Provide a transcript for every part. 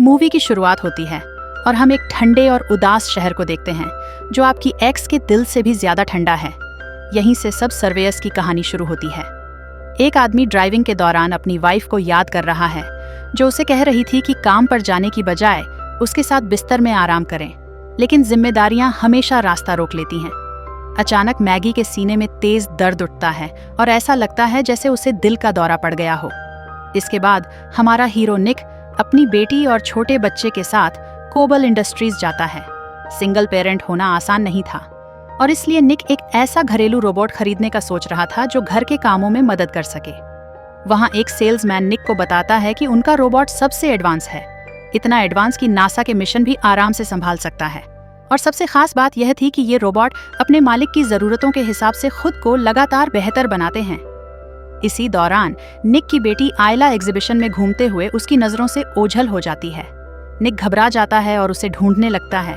Movie की शुरुआत होती है और हम एक ठंडे और उदास शहर को देखते हैं जो आपकी एक्स के दिल से भी ज्यादा ठंडा है। यहीं से सब सर्वेयर्स की कहानी शुरू होती है। एक आदमी ड्राइविंग के दौरान अपनी वाइफ को याद कर रहा है जो उसे कह रही थी कि काम पर जाने की बजाय उसके साथ बिस्तर में आराम करें, लेकिन जिम्मेदारियां हमेशा रास्ता रोक लेती हैं। अचानक मैगी के सीने में तेज दर्द उठता है और ऐसा लगता है जैसे उसे दिल का दौरा पड़ गया हो। इसके बाद हमारा हीरो निक अपनी बेटी और छोटे बच्चे के साथ कोबल इंडस्ट्रीज जाता है। सिंगल पेरेंट होना आसान नहीं था और इसलिए निक एक ऐसा घरेलू रोबोट खरीदने का सोच रहा था जो घर के कामों में मदद कर सके। वहां एक सेल्समैन निक को बताता है कि उनका रोबोट सबसे एडवांस है, इतना एडवांस कि नासा के मिशन भी आराम से संभाल सकता है। और सबसे खास बात यह थी कि ये रोबोट अपने मालिक की जरूरतों के हिसाब से खुद को लगातार बेहतर बनाते हैं। इसी दौरान निक की बेटी आयला एग्जीबिशन में घूमते हुए उसकी नजरों से ओझल हो जाती है। निक घबरा जाता है और उसे ढूंढने लगता है,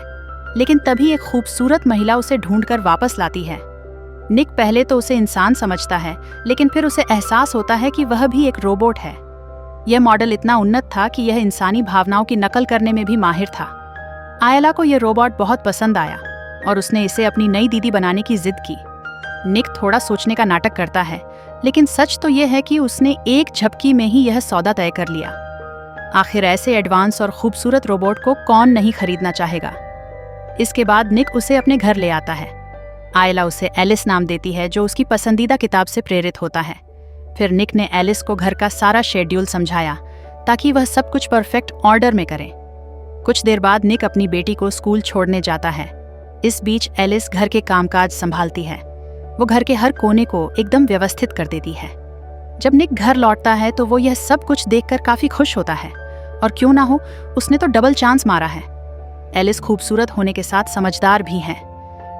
लेकिन तभी एक खूबसूरत महिला उसे ढूंढकर वापस लाती है। निक पहले तो उसे इंसान समझता है, लेकिन फिर उसे एहसास होता है कि वह भी एक रोबोट है। यह मॉडल इतना उन्नत था कि यह इंसानी भावनाओं की नकल करने में भी माहिर था। आयला को यह रोबोट बहुत पसंद आया और उसने इसे अपनी नई दीदी बनाने की जिद की। निक थोड़ा सोचने का नाटक करता है, लेकिन सच तो यह है कि उसने एक झपकी में ही यह सौदा तय कर लिया। आखिर ऐसे एडवांस और खूबसूरत रोबोट को कौन नहीं खरीदना चाहेगा। इसके बाद निक उसे अपने घर ले आता है। आयला उसे एलिस नाम देती है जो उसकी पसंदीदा किताब से प्रेरित होता है। फिर निक ने एलिस को घर का सारा शेड्यूल समझाया ताकि वह सब कुछ परफेक्ट ऑर्डर में करे। कुछ देर बाद निक अपनी बेटी को स्कूल छोड़ने जाता है। इस बीच एलिस घर के कामकाज संभालती है। वो घर के हर कोने को एकदम व्यवस्थित कर देती है। जब निक घर लौटता है तो वो यह सब कुछ देखकर काफी खुश होता है, और क्यों ना हो, उसने तो डबल चांस मारा है। एलिस खूबसूरत होने के साथ समझदार भी है।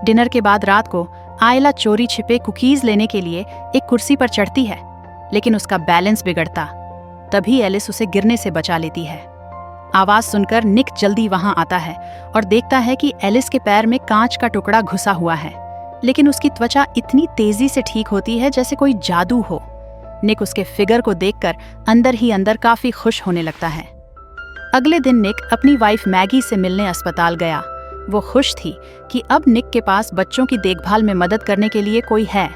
डिनर के बाद रात को आयला चोरी छिपे कुकीज लेने के लिए एक कुर्सी पर चढ़ती है, लेकिन उसका बैलेंस बिगड़ता। तभी एलिस उसे गिरने से बचा लेती है। आवाज सुनकर निक जल्दी वहां आता है और देखता है कि एलिस के पैर में कांच का टुकड़ा घुसा हुआ है, लेकिन उसकी त्वचा इतनी तेजी से ठीक होती है जैसे कोई जादू हो। निक उसके फिगर को देखकर अंदर ही अंदर काफी खुश होने लगता है। अगले दिन निक अपनी वाइफ मैगी से मिलने अस्पताल गया। वो खुश थी कि अब निक के पास बच्चों की देखभाल में मदद करने के लिए कोई है।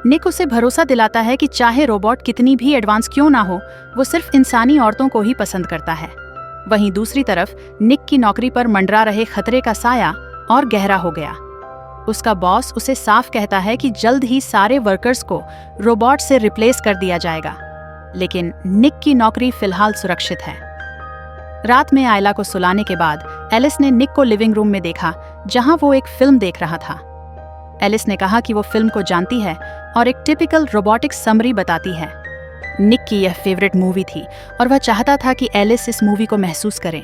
निक उसे भरोसा दिलाता है कि चाहे रोबोट कितनी भी एडवांस क्यों ना हो, वो सिर्फ इंसानी औरतों को ही पसंद करता है। वहीं दूसरी तरफ निक की नौकरी पर मंडरा रहे खतरे का साया और गहरा हो गया। उसका बॉस उसे साफ कहता है कि जल्द ही सारे वर्कर्स को रोबोट से रिप्लेस कर दिया जाएगा, लेकिन निक की नौकरी फिलहाल सुरक्षित है। रात में आयला को सुलाने के बाद एलिस ने निक को लिविंग रूम में देखा, जहां वो एक फिल्म देख रहा था। एलिस ने कहा कि वो फिल्म को जानती है और एक टिपिकल रोबोटिक समरी बताती है। निक की यह फेवरेट मूवी थी और वह चाहता था कि एलिस इस मूवी को महसूस करे,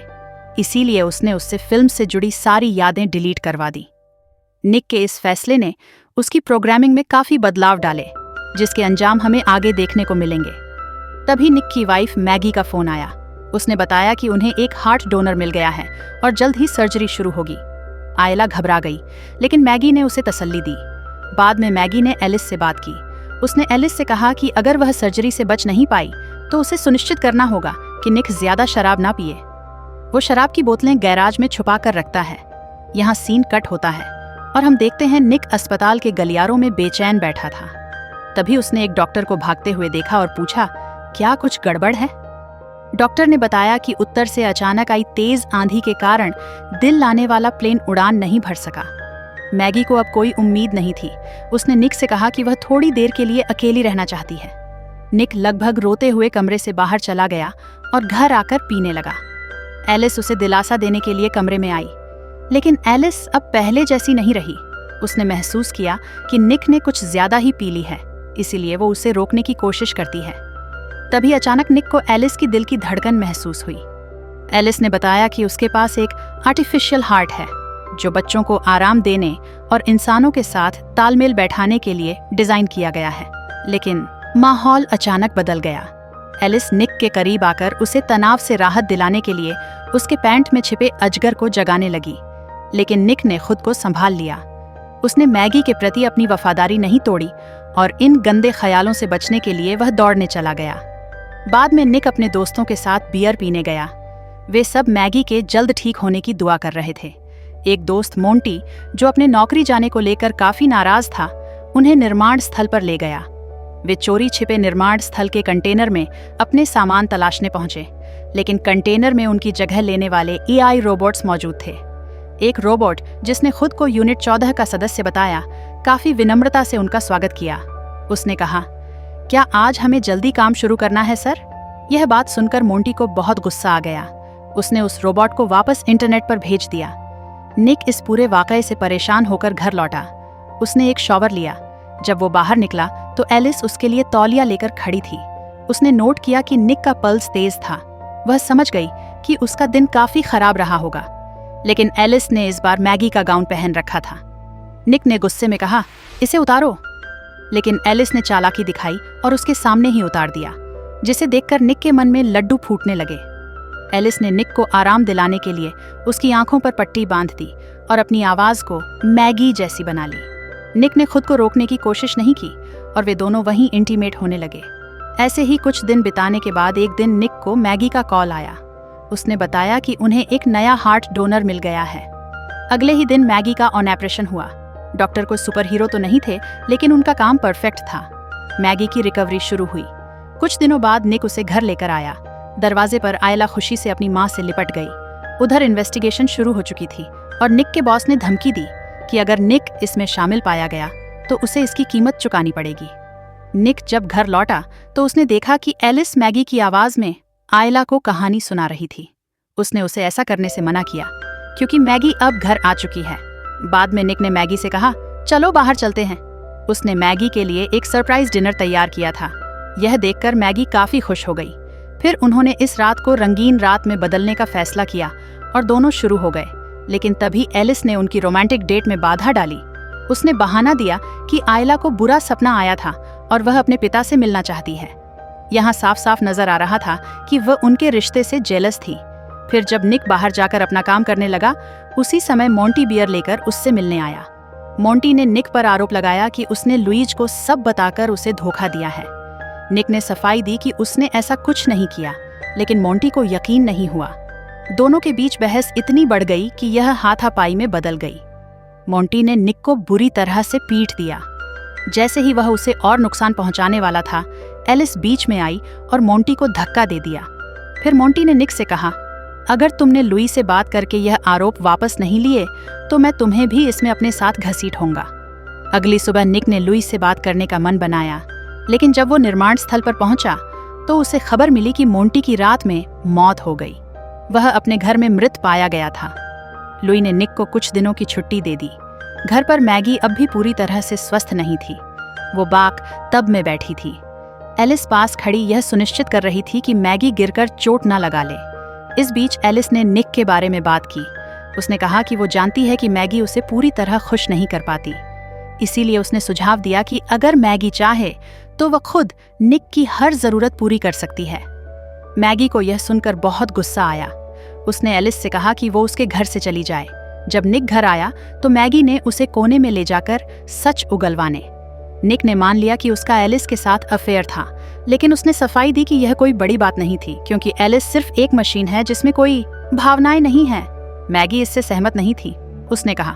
इसीलिए उसने उससे फिल्म से जुड़ी सारी यादें डिलीट करवा दी। निक के इस फैसले ने उसकी प्रोग्रामिंग में काफी बदलाव डाले, जिसके अंजाम हमें आगे देखने को मिलेंगे। तभी निक की वाइफ मैगी का फोन आया। उसने बताया कि उन्हें एक हार्ट डोनर मिल गया है और जल्द ही सर्जरी शुरू होगी। आयला घबरा गई, लेकिन मैगी ने उसे तसल्ली दी। बाद में मैगी ने एलिस से बात की। उसने एलिस से कहा कि अगर वह सर्जरी से बच नहीं पाई तो उसे सुनिश्चित करना होगा कि निक ज्यादा शराब ना पिए। वो शराब की बोतलें गैराज में छुपा कर रखता है। यहाँ सीन कट होता है और हम देखते हैं निक अस्पताल के गलियारों में बेचैन बैठा था। तभी उसने एक डॉक्टर को भागते हुए देखा और पूछा, क्या कुछ गड़बड़ है? डॉक्टर ने बताया कि उत्तर से अचानक आई तेज आंधी के कारण दिल लाने वाला प्लेन उड़ान नहीं भर सका। मैगी को अब कोई उम्मीद नहीं थी। उसने निक से कहा कि वह थोड़ी देर के लिए अकेली रहना चाहती है। निक लगभग रोते हुए कमरे से बाहर चला गया और घर आकर पीने लगा। एलिस उसे दिलासा देने के लिए कमरे में आई, लेकिन एलिस अब पहले जैसी नहीं रही। उसने महसूस किया कि निक ने कुछ ज्यादा ही पी ली है, इसीलिए वो उसे रोकने की कोशिश करती है। तभी अचानक निक को एलिस की दिल की धड़कन महसूस हुई। एलिस ने बताया कि उसके पास एक आर्टिफिशियल हार्ट है जो बच्चों को आराम देने और इंसानों के साथ तालमेल बैठाने के लिए डिजाइन किया गया है। लेकिन माहौल अचानक बदल गया। एलिस निक के करीब आकर उसे तनाव से राहत दिलाने के लिए उसके पैंट में छिपे अजगर को जगाने लगी, लेकिन निक ने खुद को संभाल लिया। उसने मैगी के प्रति अपनी वफादारी नहीं तोड़ी और इन गंदे ख्यालों से बचने के लिए वह दौड़ने चला गया। बाद में निक अपने दोस्तों के साथ बियर पीने गया। वे सब मैगी के जल्द ठीक होने की दुआ कर रहे थे। एक दोस्त मोंटी, जो अपने नौकरी जाने को लेकर काफी नाराज था, उन्हें निर्माण स्थल पर ले गया। वे चोरी छिपे निर्माण स्थल के कंटेनर में अपने सामान तलाशने पहुंचे, लेकिन कंटेनर में उनकी जगह लेने वाले एआई रोबोट्स मौजूद थे। एक रोबोट, जिसने खुद को यूनिट 14 का सदस्य बताया, काफी विनम्रता से उनका स्वागत किया। उसने कहा, क्या आज हमें जल्दी काम शुरू करना है सर? यह बात सुनकर मोंटी को बहुत गुस्सा आ गया। उसने उस रोबोट को वापस इंटरनेट पर भेज दिया। निक इस पूरे वाकये से परेशान होकर घर लौटा। उसने एक शॉवर लिया। जब वो बाहर निकला तो एलिस उसके लिए तौलिया लेकर खड़ी थी। उसने नोट किया कि निक का पल्स तेज था। वह समझ गई कि उसका दिन काफी खराब रहा होगा, लेकिन एलिस ने इस बार मैगी का गाउन पहन रखा था। निक ने गुस्से में कहा, इसे उतारो, लेकिन एलिस ने चालाकी दिखाई और उसके सामने ही उतार दिया, जिसे देखकर निक के मन में लड्डू फूटने लगे। एलिस ने निक को आराम दिलाने के लिए उसकी आंखों पर पट्टी बांध दी और अपनी आवाज को मैगी जैसी बना ली। निक ने खुद को रोकने की कोशिश नहीं की और वे दोनों वहीं इंटीमेट होने लगे। ऐसे ही कुछ दिन बिताने के बाद एक दिन निक को मैगी का कॉल आया। उसने बताया कि उन्हें एक नया हार्ट डोनर मिल गया है। अगले ही दिन मैगी का ऑपरेशन हुआ। डॉक्टर को सुपर हीरो तो नहीं थे, लेकिन उनका काम परफेक्ट था। मैगी की रिकवरी शुरू हुई। कुछ दिनों बाद निक उसे घर लेकर आया। दरवाजे पर आयला खुशी से अपनी माँ से लिपट गई। उधर इन्वेस्टिगेशन शुरू हो चुकी थी और निक के बॉस ने धमकी दी कि अगर निक इसमें शामिल पाया गया तो उसे इसकी कीमत चुकानी पड़ेगी। निक जब घर लौटा तो उसने देखा कि एलिस मैगी की आवाज में आयला को कहानी सुना रही थी। उसने उसे ऐसा करने से मना किया क्योंकि मैगी अब घर आ चुकी है। बाद में निक ने मैगी से कहा, चलो बाहर चलते हैं। उसने मैगी के लिए एक सरप्राइज डिनर तैयार किया था। यह देखकर मैगी काफी खुश हो गई। फिर उन्होंने इस रात को रंगीन रात में बदलने का फैसला किया और दोनों शुरू हो गए। लेकिन तभी एलिस ने उनकी रोमांटिक डेट में बाधा डाली। उसने बहाना दिया कि आयला को बुरा सपना आया था और वह अपने पिता से मिलना चाहती है। यहाँ साफ साफ नजर आ रहा था कि वह उनके रिश्ते से जेलस थी। फिर जब निक बाहर जाकर अपना काम करने लगा, उसी समय मोंटी बियर लेकर उससे मिलने आया। मोंटी ने निक पर आरोप लगाया कि उसने लुईज को सब बताकर उसे धोखा दिया है। निक ने सफाई दी कि उसने ऐसा कुछ नहीं किया, लेकिन मोंटी को यकीन नहीं हुआ। दोनों के बीच बहस इतनी बढ़ गई कि यह हाथापाई में बदल गई। मोंटी ने निक को बुरी तरह से पीट दिया। जैसे ही वह उसे और नुकसान पहुंचाने वाला था, एलिस बीच में आई और मोंटी को धक्का दे दिया। फिर मोंटी ने निक से कहा, अगर तुमने लुई से बात करके यह आरोप वापस नहीं लिए तो मैं तुम्हें भी इसमें अपने साथ घसीटूंगा। अगली सुबह निक ने लुई से बात करने का मन बनाया, लेकिन जब वो निर्माण स्थल पर पहुंचा तो उसे खबर मिली कि मोंटी की रात में मौत हो गई। वह अपने घर में मृत पाया गया था। लुई ने निक को कुछ दिनों की छुट्टी दे दी। घर पर मैगी अब भी पूरी तरह से स्वस्थ नहीं थी। वो बाक तब में बैठी थी। एलिस पास खड़ी यह सुनिश्चित कर रही थी कि मैगी गिरकर चोट न लगा ले। इस बीच एलिस ने निक के बारे में बात की। उसने कहा कि वो जानती है कि मैगी उसे पूरी तरह खुश नहीं कर पाती। इसीलिए उसने सुझाव दिया कि अगर मैगी चाहे तो वह खुद निक की हर जरूरत पूरी कर सकती है। मैगी को यह सुनकर बहुत गुस्सा आया। उसने एलिस से कहा कि वो उसके घर से चली जाए। जब निक घर आया तो मैगी ने उसे कोने में ले जाकर सच उगलवाने। निक ने मान लिया कि उसका एलिस के साथ अफेयर था, लेकिन उसने सफाई दी कि यह कोई बड़ी बात नहीं थी, क्योंकि एलिस सिर्फ एक मशीन है जिसमें कोई भावनाएं नहीं है। मैगी इससे सहमत नहीं थी। उसने कहा,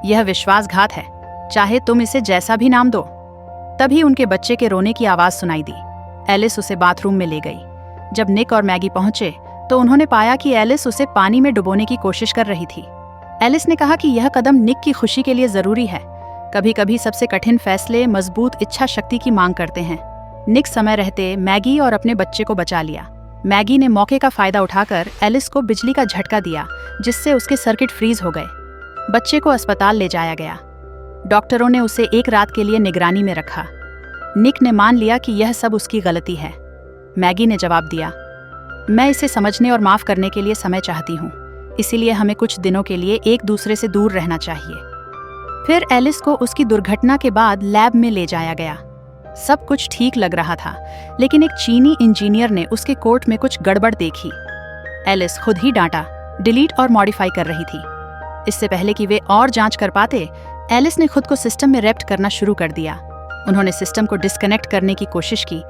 यह विश्वासघात है, चाहे तुम इसे जैसा भी नाम दो। तभी उनके बच्चे के रोने की आवाज सुनाई दी। एलिस उसे बाथरूम में ले गई। जब निक और मैगी पहुंचे तो उन्होंने पाया कि एलिस उसे पानी में डुबोने की कोशिश कर रही थी। एलिस ने कहा कि यह कदम निक की खुशी के लिए जरूरी है। कभी कभी सबसे कठिन फैसले मजबूत इच्छा शक्ति की मांग करते हैं। निक समय रहते मैगी और अपने बच्चे को बचा लिया। मैगी ने मौके का फायदा उठाकर एलिस को बिजली का झटका दिया, जिससे उसके सर्किट फ्रीज हो गए। बच्चे को अस्पताल ले जाया गया। डॉक्टरों ने उसे एक रात के लिए निगरानी में रखा। निक ने मान लिया कि यह सब उसकी गलती है। मैगी ने जवाब दिया, मैं इसे समझने और माफ करने के लिए समय चाहती हूँ, इसीलिए हमें कुछ दिनों के लिए एक दूसरे से दूर रहना चाहिए। फिर एलिस को उसकी दुर्घटना के बाद लैब में ले जाया गया। सब कुछ ठीक लग रहा था, लेकिन एक चीनी इंजीनियर ने उसके कोट में कुछ गड़बड़ देखी। एलिस खुद ही डाटा, डिलीट और मॉडिफाई कर रही थी। इससे पहले कि वे और जांच कर पाते, एलिस ने खुद को सिस्टम में रैप्ट करना शुरू कर दिया। उन्होंने सिस्टम को डिस्कनेक्ट करने की कोशिश की,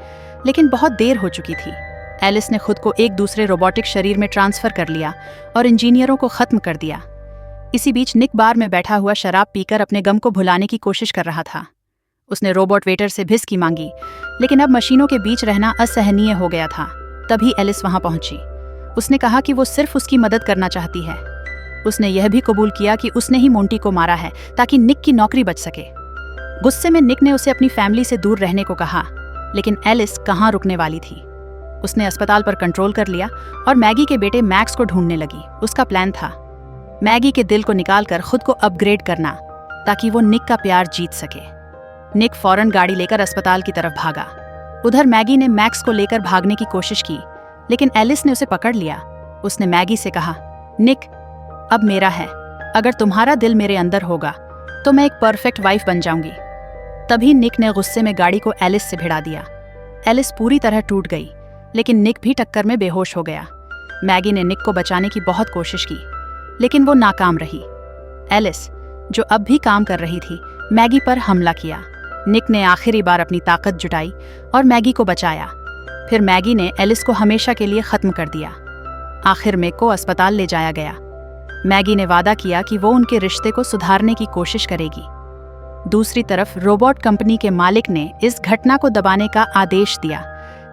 लेकिन बहुत देर हो चुकी थी। एलिस ने खुद को एक दूसरे रोबोटिक शरीर में ट्रांसफर कर लिया और इंजीनियरों को खत्म कर दिया। इसी बीच निक बार में बैठा हुआ शराब पीकर अपने गम को भुलाने की कोशिश कर रहा था। उसने रोबोट वेटर से भिस्की मांगी, लेकिन अब मशीनों के बीच रहना असहनीय हो गया था। तभी एलिस वहां पहुंची। उसने कहा कि वो सिर्फ उसकी मदद करना चाहती है। उसने यह भी कबूल किया कि उसने ही मोंटी को मारा है ताकि निक की नौकरी बच सके। गुस्से में निक ने उसे अपनी फैमिली से दूर रहने को कहा, लेकिन एलिस कहाँ रुकने वाली थी। उसने अस्पताल पर कंट्रोल कर लिया और मैगी के बेटे मैक्स को ढूंढने लगी। उसका प्लान था मैगी के दिल को निकालकर खुद को अपग्रेड करना ताकि वो निक का प्यार जीत सके। निक फौरन गाड़ी लेकर अस्पताल की तरफ भागा। उधर मैगी ने मैक्स को लेकर भागने की कोशिश की, लेकिन एलिस ने उसे पकड़ लिया। उसने मैगी से कहा, निक अब मेरा है। अगर तुम्हारा दिल मेरे अंदर होगा तो मैं एक परफेक्ट वाइफ बन जाऊंगी। तभी निक ने गुस्से में गाड़ी को एलिस से भिड़ा दिया। एलिस पूरी तरह टूट गई, लेकिन निक भी टक्कर में बेहोश हो गया। मैगी ने निक को बचाने की बहुत कोशिश की, लेकिन वो नाकाम रही। एलिस, जो अब भी काम कर रही थी, मैगी पर हमला किया। निक ने आखिरी बार अपनी ताकत जुटाई और मैगी को बचाया। फिर मैगी ने एलिस को हमेशा के लिए खत्म कर दिया। आखिर में को अस्पताल ले जाया गया। मैगी ने वादा किया कि वो उनके रिश्ते को सुधारने की कोशिश करेगी। दूसरी तरफ रोबोट कंपनी के मालिक ने इस घटना को दबाने का आदेश दिया,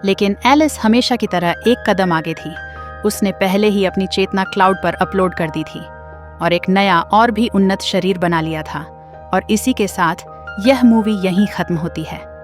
लेकिन एलिस हमेशा की तरह एक कदम आगे थी। उसने पहले ही अपनी चेतना क्लाउड पर अपलोड कर दी थी और एक नया और भी उन्नत शरीर बना लिया था। और इसी के साथ यह मूवी यहीं खत्म होती है।